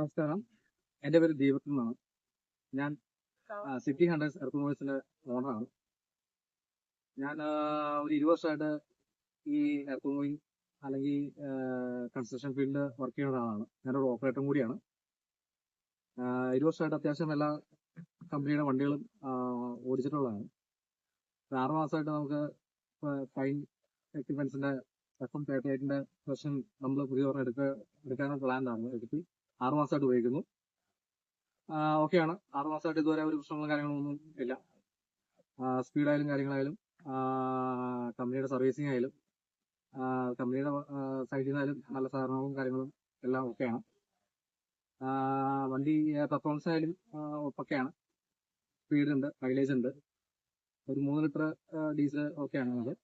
നമസ്കാരം. എൻ്റെ പേര് ദീപക് എന്നാണ്. ഞാൻ സിറ്റി ഹണ്ടേഴ്സ് എർത്തുമോഴ്സിന്റെ ഓണറാണ്. ഞാൻ ഒരു 20 വർഷമായിട്ട് ഈ എർത്തുമോയിങ് അല്ലെങ്കിൽ കൺസ്ട്രക്ഷൻ ഫീൽഡിൽ വർക്ക് ചെയ്യുന്ന ഒരാളാണ്. ഞാനൊരു ഓപ്പറേറ്ററും കൂടിയാണ്. 20 വർഷമായിട്ട് അത്യാവശ്യം എല്ലാ കമ്പനിയുടെ വണ്ടികളും ഓടിച്ചിട്ടുള്ളതാണ്. 6 മാസമായിട്ട് നമുക്ക് ഫൈൻ എക്യുപ്മെന്റ്സിന്റെ FM38ന്റെ വെർഷൻ നമ്മൾ പുതിയ ഒരെണ്ണം എടുക്കാനുള്ള പ്ലാനാണ്. എടുത്ത് 6 മാസമായിട്ട് ഉപയോഗിക്കുന്നു. ഓക്കെയാണ്. 6 മാസമായിട്ട് ഇതുവരെ ഒരു പ്രശ്നങ്ങളും കാര്യങ്ങളൊന്നും ഇല്ല. സ്പീഡായാലും കാര്യങ്ങളായാലും കമ്പനിയുടെ സർവീസിംഗ് ആയാലും കമ്പനിയുടെ സൈഡിൽ നിന്നായാലും നല്ല സഹകരണവും കാര്യങ്ങളും എല്ലാം ഓക്കെയാണ്. വണ്ടി പെർഫോമൻസ് ആയാലും ഒക്കെയാണ്. സ്പീഡുണ്ട്, മൈലേജ് ഉണ്ട്. ഒരു 3 ലിറ്റർ ഡീസൽ ഓക്കെയാണ് നമുക്ക്.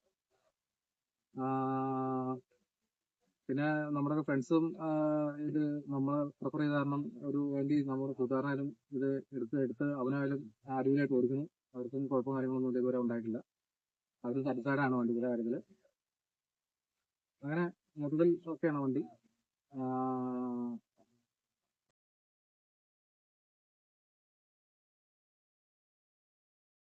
പിന്നെ നമ്മുടെ ഫ്രണ്ട്സും ഇത് നമ്മൾ പ്രിഫർ ചെയ്ത കാരണം ഒരു വേണ്ടി നമ്മുടെ കൂട്ടുകാരനായാലും ഇത് എടുത്ത് അവനായാലും അടിപൊളിയായിട്ട് ഓടിക്കുന്നു. അവർക്കും കുഴപ്പം കാര്യങ്ങളൊന്നും ഇതുവരെ ഉണ്ടായിട്ടില്ല. അവർ സാറ്റിസ്ഫൈഡ് ആണ് വണ്ടിയുടെ കാര്യത്തിൽ. അങ്ങനെ മൊത്തത്തിൽ ഓക്കെയാണ് വണ്ടി.